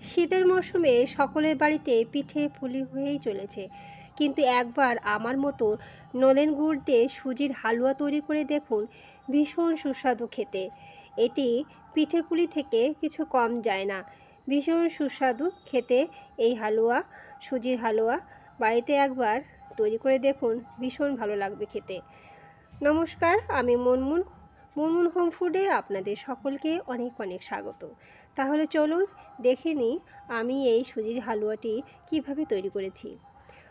শীতের মরশুমে সকলের বাড়িতে পিঠে পুলি হয়েই চলেছে, কিন্তু একবার আমার মতো নলেন গুড় দিয়ে সুজির হালুয়া তৈরি করে দেখুন, ভীষণ সুস্বাদু খেতে। এটি পিঠে পুলি থেকে কিছু কম যায় না, ভীষণ সুস্বাদু খেতে এই হালুয়া। সুজির হালুয়া বাড়িতে একবার তৈরি করে দেখুন, ভীষণ ভালো লাগবে খেতে। নমস্কার, আমি মুনমুন। মুনমুন হোম ফুডে আপনাদের সকলকে অনেক অনেক স্বাগত। তাহলে চলুন দেখে নিই আমি এই সুজির হালুয়াটি কিভাবে তৈরি করেছি।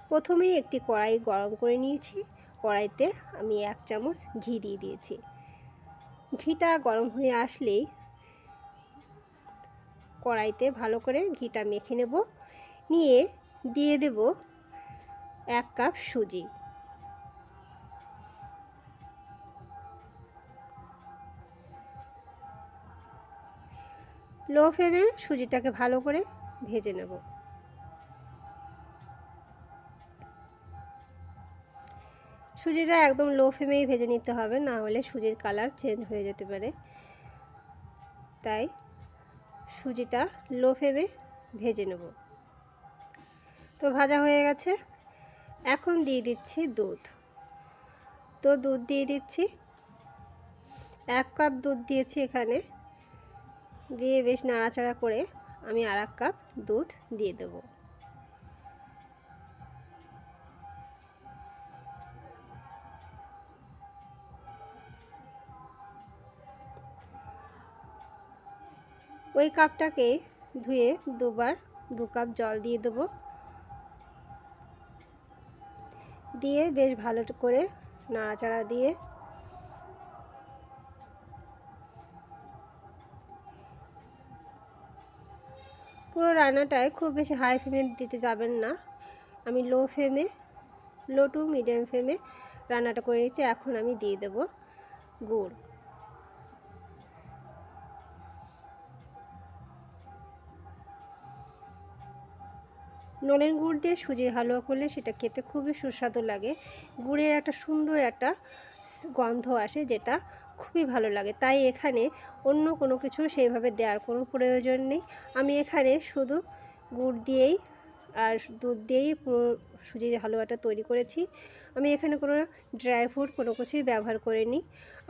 প্রথমেই একটি কড়াই গরম করে নিয়েছি। কড়াইতে আমি 1 চামচ ঘি দিয়ে দিয়েছি। ঘিটা গরম হয়ে আসলেই কড়াইতে ভালো করে ঘিটা মেখে নেব। নিয়ে দিয়ে দেব 1 কাপ সুজি। লো ফ্লেমে সুজিটাকে ভালো করে ভেজে নেব। সুজিটা একদম লো ফ্লেমেই ভেজে নিতে হবে, না হলে সুজির কালার চেঞ্জ হয়ে যেতে পারে। তাই সুজিটা লো ফ্লেমে ভেজে নেব। তো ভাজা হয়ে গেছে। এখন দিয়ে দিচ্ছি দুধ। তো দুধ দিয়ে দিচ্ছি, 1 কাপ দুধ দিয়েছি এখানে। দিয়ে বেশ নাড়াচাড়া করে আমি আর 1 কাপ দুধ দিয়ে দেব। ওই কাপটাকে ধুয়ে দুবার 2 কাপ জল দিয়ে দেব। দিয়ে বেশ ভালো করে নাড়াচাড়া দিয়ে পুরো রান্নাটায় খুব বেশি হাই ফ্লেমে দিতে যাবেন না। আমি লো টু মিডিয়াম ফ্লেমে রান্নাটা করে নিচ্ছি। এখন আমি দিয়ে দেব গুড়। নলেন গুড় দিয়ে সুজির হালুয়া করলে সেটা খেতে খুবই সুস্বাদু লাগে। গুড়ের একটা সুন্দর একটা গন্ধ আসে, যেটা খুবই ভালো লাগে। তাই এখানে অন্য কোনো কিছু সেইভাবে দেওয়ার কোনো প্রয়োজন নেই। আমি এখানে শুধু গুড় দিয়েই আর দুধ দিয়েই পুরো সুজির হালুয়াটা তৈরি করেছি। আমি এখানে কোনো ড্রাই ফ্রুট কোনো কিছুই ব্যবহার করিনি।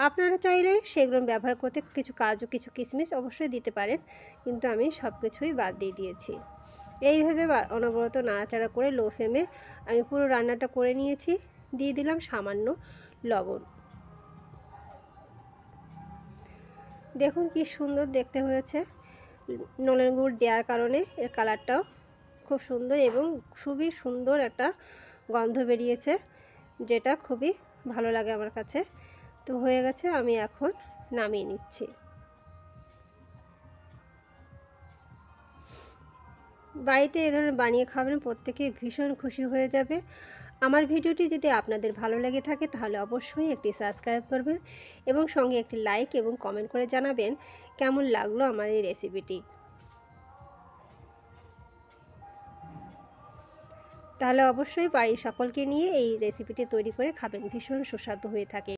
আপনারা চাইলে সেগুলো ব্যবহার করতে কিছু কাজু, কিছু কিশমিশ অবশ্যই দিতে পারেন, কিন্তু আমি সব কিছুই বাদ দিয়ে দিয়েছি। এইভাবে অনবরত নাড়াচাড়া করে লো ফ্লেমে আমি পুরো রান্নাটা করে নিয়েছি। দিয়ে দিলাম সামান্য লবণ। দেখুন কি সুন্দর দেখতে হয়েছে। নলেন গুড় দেওয়ার কারণে এর কালারটাও খুব সুন্দর এবং খুবই সুন্দর একটা গন্ধ বেরিয়েছে, যেটা খুবই ভালো লাগে আমার কাছে। তো হয়ে গেছে, আমি এখন নামিয়ে নিচ্ছি। বাড়িতে এ ধরনের বানিয়ে খাবেন, প্রত্যেকেই ভীষণ খুশি হয়ে যাবে। আমার ভিডিওটি যদি আপনাদের ভালো লেগে থাকে তাহলে অবশ্যই একটি সাবস্ক্রাইব করবেন এবং সঙ্গে একটি লাইক এবং কমেন্ট করে জানাবেন কেমন লাগলো আমার এই রেসিপিটি। তাহলে অবশ্যই বাড়ির সকলকে নিয়ে এই রেসিপিটি তৈরি করে খাবেন, ভীষণ সুস্বাদু হয়ে থাকে।